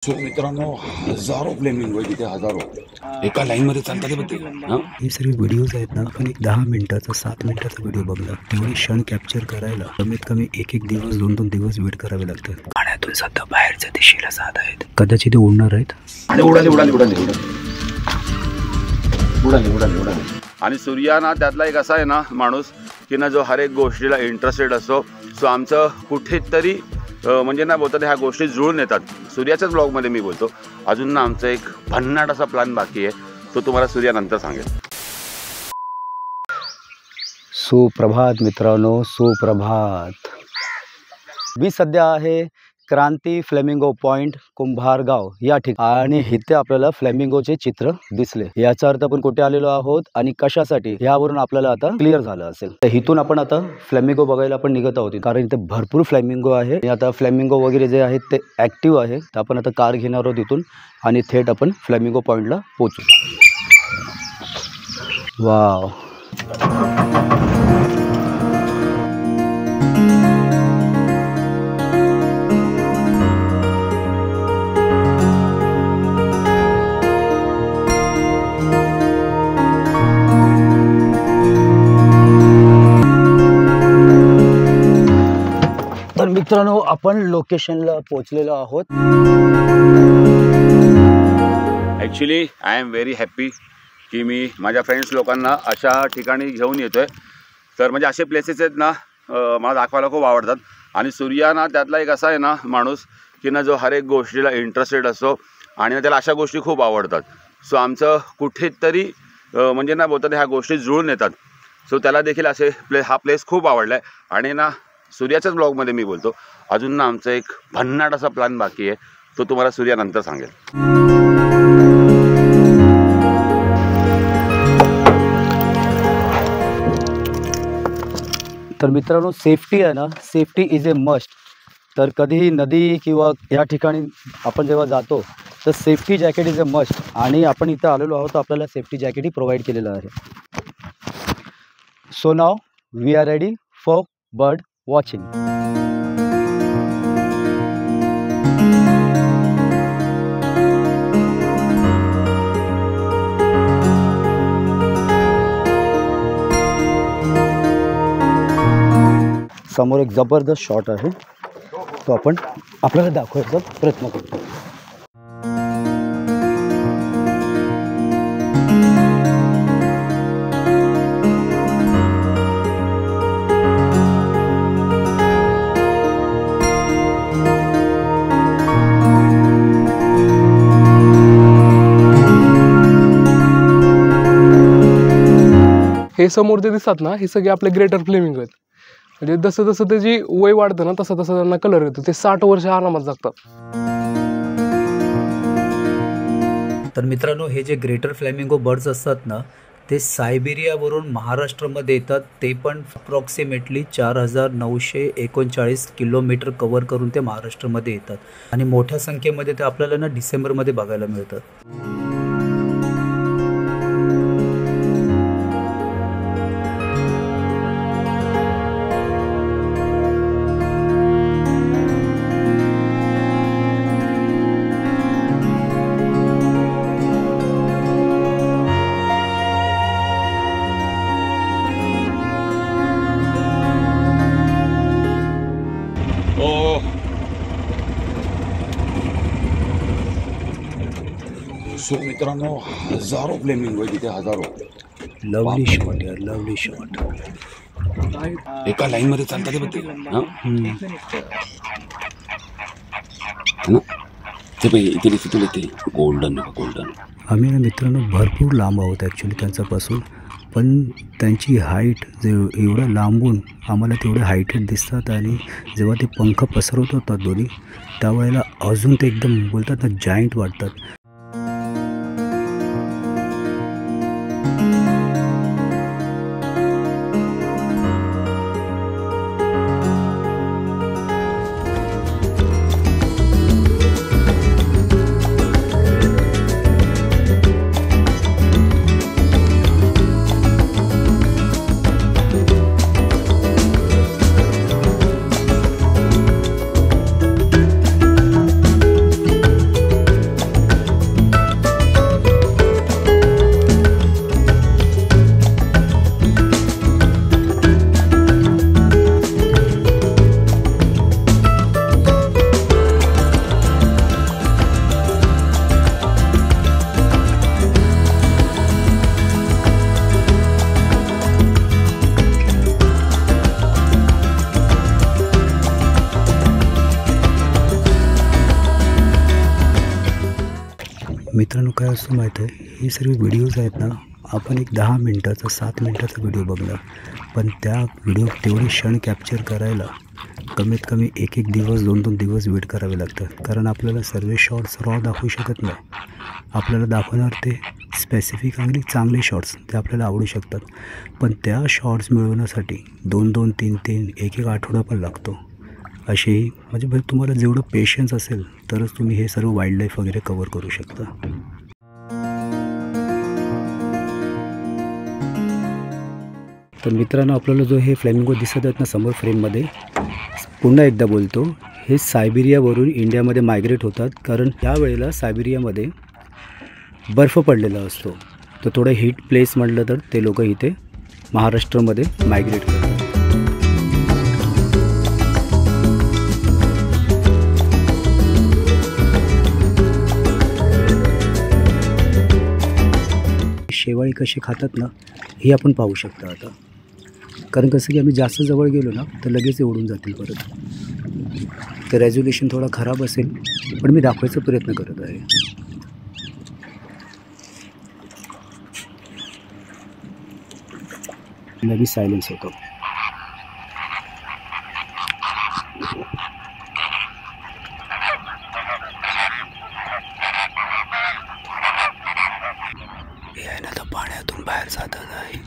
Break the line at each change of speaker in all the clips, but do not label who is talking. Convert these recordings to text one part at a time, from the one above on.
So मित्रांनो, हजारो flamingo तिथे हजारो एका लाईन मध्ये चालतात बघ ते.
हे सर्व व्हिडिओज आहेत ना, आपण एक 10 मिनिटाचा 7 मिनिटाचा व्हिडिओ बघला तेवढे क्षण कॅप्चर करायला कमीत कमी एक दिवस 2 दिवस वेट करावे लागतात. पाण्यातून सध्या बाहेरच्या दिशेला जात आहेत, कदाचित ते उडणार आहेत
आणि उडाले. आणि सूर्याना त्यातला एक असा आहे ना माणूस की ना जो हर एक गोष्टीला इंटरेस्टेड असतो. सो आमचं कुठेतरी म्हणजे ना बोलतात ह्या गोष्टी जुळून येतात. सूर्याच्याच ब्लॉगमध्ये मी बोलतो. अजून ना आमचा एक भन्नाट असा प्लॅन बाकी आहे, तो तुम्हाला सूर्या नंतर सांगेल.
सुप्रभात मित्रांनो, सुप्रभात. मी सध्या आहे क्रांती फ्लेमिंगो पॉइंट कुंभारगाव या ठिकाणी. आणि इथे आपल्याला फ्लेमिंगोचे चित्र दिसले. याचा अर्थ आपण कुठे आलेलो आहोत आणि कशासाठी यावरून आपल्याला आता क्लिअर झालं असेल. तर इथून आपण आता फ्लेमिंगो बघायला आपण निघत आहोत, कारण इथे भरपूर फ्लेमिंगो आहे. आता फ्लेमिंगो वगैरे जे आहेत ते ॲक्टिव्ह आहे. तर आपण आता कार घेणार आहोत इथून आणि थेट आपण फ्लेमिंगो पॉइंटला पोहोचू. वाव, तर मित्रांनो आपण लोकेशनला पोहोचलेलो आहोत.
Actually I am very happy की मी माझ्या फ्रेंड्स लोकांना अशा ठिकाणी घेऊन येतो आहे. तर म्हणजे असे प्लेसेस आहेत ना मला दाखवायला खूप आवडतात. आणि सूर्या ना त्यातला एक असा आहे ना माणूस की ना जो हर एक गोष्टीला इंटरेस्टेड असतो आणि त्याला अशा गोष्टी खूप आवडतात. सो आमचं कुठेतरी म्हणजे ना बोलतात ह्या गोष्टी जुळून येतात. सो त्याला देखील असे हा प्लेस खूप आवडला आहे. आणि ना सूर्याच्याच ब्लॉगमध्ये मी बोलतो. अजून ना आमचा एक भन्नाट असा प्लॅन बाकी आहे, तो तुम्हाला सूर्या नंतर सांगेल.
तर मित्रांनो, सेफ्टी आहे ना, सेफ्टी इज ए मस्ट. तर कधीही नदी किंवा या ठिकाणी आपण जेव्हा जातो तर safety jacket is a must. आणि आपण इथं आलेलो आहोत, आपल्याला सेफ्टी जॅकेटही प्रोव्हाइड केलेलं आहे. So now we are ready for bird watching. समोर एक जबरदस्त शॉट आहे, तो आपण आपल्याला दाखवायचा प्रयत्न करतो.
हे समोर जे दिसतात ना, हे सगळे आपले ग्रेटर फ्लेमिंग आहेत. म्हणजे जसं जसं त्याची वय वाढतं ना तसं तसं त्यांना कलर येतो. ते 60 वर्ष आरामात जगतात.
तर मित्रांनो, हे जे ग्रेटर फ्लेमिंगो बर्ड्स असतात ना, ते सायबेरियावरून महाराष्ट्रामध्ये येतात. ते पण अप्रॉक्सिमेटली 4939 किलोमीटर कव्हर करून ते महाराष्ट्रामध्ये येतात. आणि मोठ्या संख्येमध्ये ते आपल्याला ना डिसेंबरमध्ये बघायला मिळतात.
सो मित्रांनो, हजारो फ्लेमिंगो तिथे हजारो.
लवली शॉट यार, लवली शॉट.
एका लाईन मध्ये चालतात बघ ते. इथे गोल्डन गोल्डन.
आम्ही ना मित्रांनो भरपूर लांब आहोत ॲक्च्युली त्यांच्यापासून, पण त्यांची हाईट जे एवढं लांबून आम्हाला तेवढे हाईटेड दिसतात. आणि जेव्हा ते पंख पसरवत होतात दोन्ही, त्यावेळेला अजून ते एकदम बोलतात ना जायंट वाटतात. मित्रांनो काय असतं माहीत आहे, हे सर्व व्हिडिओज आहेत ना, आपण एक 10 मिनटाचा 7 मिनटाचा व्हिडिओ बघणार, पण त्या व्हिडिओ तेवढे क्षण कॅप्चर करायला कमीत कमी एक दिवस 2 दिवस वेट करावे लागतात. कारण आपल्याला सर्व शॉट्स रॉ दाखवू शकत नाही. आपल्याला दाखवणार ते स्पेसिफिक आणि चांगले शॉट्स ते आपल्याला आवडू शकतात, पण त्या शॉट्स मिळवण्यासाठी 2-2, 3-3, 1-1 आठवडा पण लागतो. असेही म्हणजे भाई तुम्हाला जेवढं पेशन्स असेल तरच तुम्ही हे सर्व वाईल्ड लाईफ वगैरे कवर करू शकता. तर मित्रांनो, आपल्याला जो हे फ्लेमिंगो दिसत आहेत ना समोर फ्रेममध्ये, पुन्हा एकदा बोलतो, हे सायबेरियावरून इंडियामध्ये मायग्रेट होतात. कारण त्यावेळेला सायबेरियामध्ये बर्फ पडलेला असतो, तर थोडं हीट प्लेस म्हटलं तर ते लोक इथे महाराष्ट्रामध्ये मायग्रेट करतात. शेवाळी कशी खातात ना हे आपण पाहू शकता आता. कारण कसं की आम्ही जास्त जवळ गेलो ना तर लगेच उडून जातील परत. तर रेझोल्युशन थोडा खराब असेल, पण मी दाखवायचा प्रयत्न करत आहे. लगेच सायलेन्स होतो. हे आहे ना, तर पाण्यातून बाहेर जातात आहे,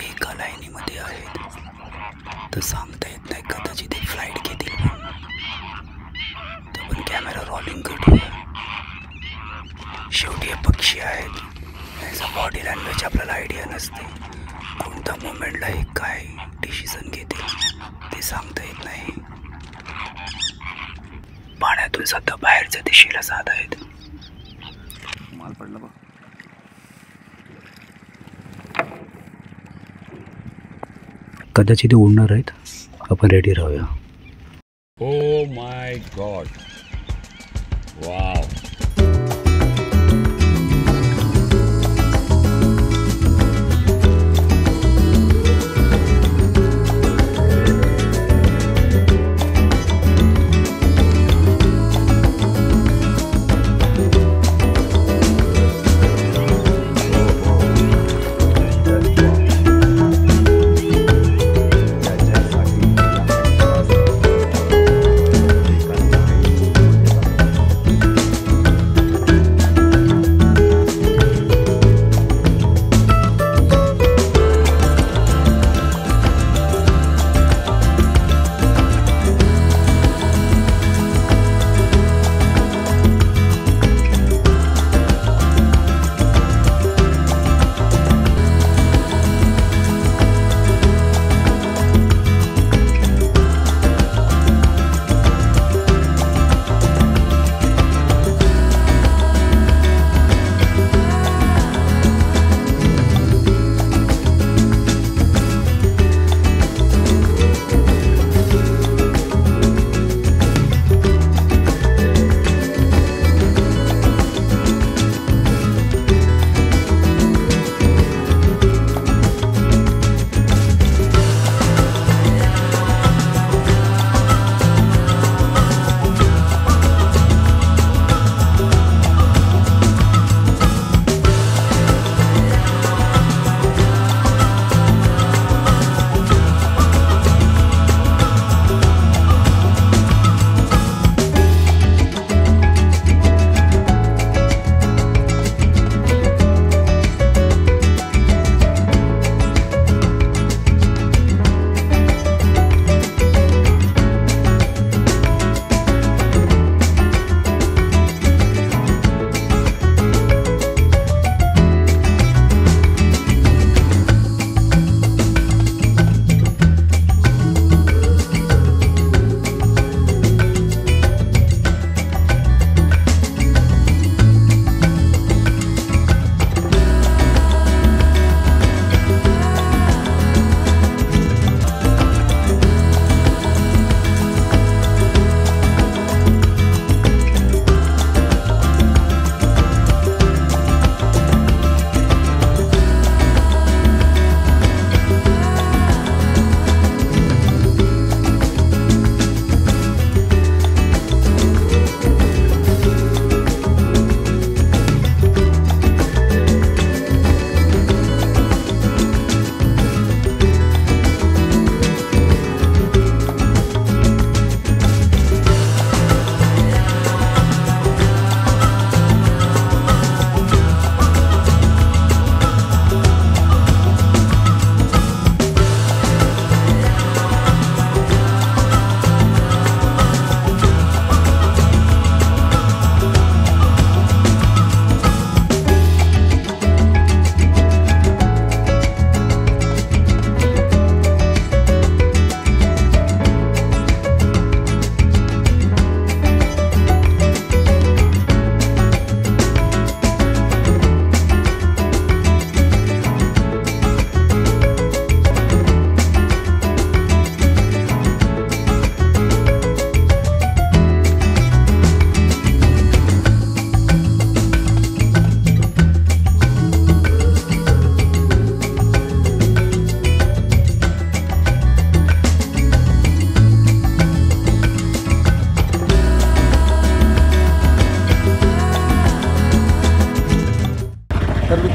एका लाईनीमध्ये आहेत. तर सांगता येत नाही, कदाचित ते फ्लाईट घेतील. तर पण कॅमेरा रोलिंग करूया. शेवटी हे पक्षी आहेत, याचा बॉडी लँग्वेज आपल्याला आयडिया नसते. कोणत्या मोमेंटला हे काय डिसिजन घेतील ते सांगता येत नाही. पाण्यातून सध्या बाहेरच्या दिशेला जात आहेत.
माल पडला बघ.
कदाचित ते उडणार आहेत, आपण रेडी राहूया.
Oh my God, wow.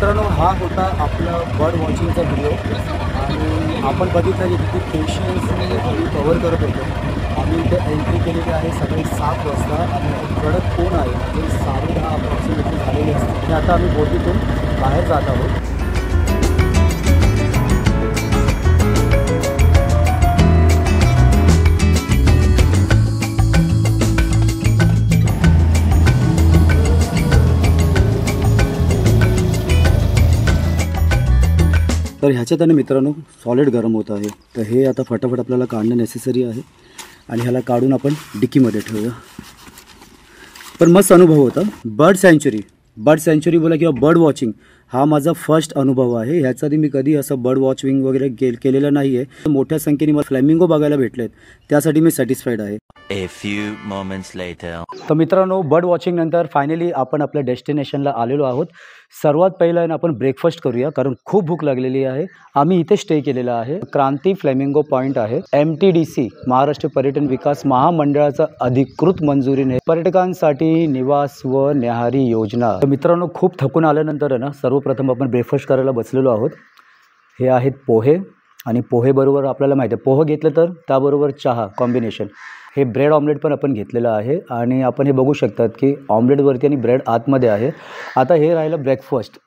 मित्रांनो, हा होता आपला बर्ड वॉचिंगचा व्हिडिओ आणि आपण बघितलं की किती पेशन्सने आम्ही कव्हर करत होतो. आम्ही इथे एंट्री केलेली आहे सकाळी 7 वाजता आणि कडक कोण आहे म्हणजे 10:30 अप्रॉक्सिमेटली झालेली असते आणि आता आम्ही बोटीतून बाहेर जात आहोत. तर ह्याच्यात आणि मित्रांनो सॉलिड गरम होत आहे. तर हे आता फटाफट आपल्याला काढणं नेसेसरी आहे आणि ह्याला काढून आपण डिकीमध्ये ठेवूया. पण मस्त अनुभव होता. बर्ड सँच्युरी बोला किंवा बर्ड वॉचिंग हा माझा फर्स्ट अनुभव आहे. ह्याचा आधी मी कधी असं बर्ड वॉचिंग वगैरे केलेलं नाही आहे. मोठ्या संख्येने मला फ्लॅमिंगो बघायला भेटलेत, त्यासाठी मी सॅटिस्फाईड आहे.
A few moments later.
तर मित्रांनो, बर्ड वॉचिंग नंतर फायनली आपण आपल्या डेस्टिनेशनला आलेलो आहोत. सर्वात पहिलं आहे ना आपण ब्रेकफास्ट करूया, कारण खूप भूक लागलेली आहे. आम्ही इथे स्टे केलेला आहे. क्रांती फ्लेमिंगो पॉईंट आहे. MTDC महाराष्ट्र पर्यटन विकास महामंडळाचा अधिकृत मंजुरीने पर्यटकांसाठी निवास व न्याहारी योजना. तर मित्रांनो, खूप थकून आल्यानंतर आहे ना सर्वप्रथम आपण ब्रेकफास्ट करायला बसलेलो आहोत. हे आहेत पोहे आणि पोहेबरोबर आपल्याला माहिती आहे पोहे घेतलं तर त्याबरोबर चहा कॉम्बिनेशन. हे ब्रेड ऑमलेट पण आपण घेतलेलं आहे आणि आपण हे बघू शकतात की ऑमलेटवरती आणि ब्रेड आतमध्ये आहे. आता हे राहिलं ब्रेकफास्ट.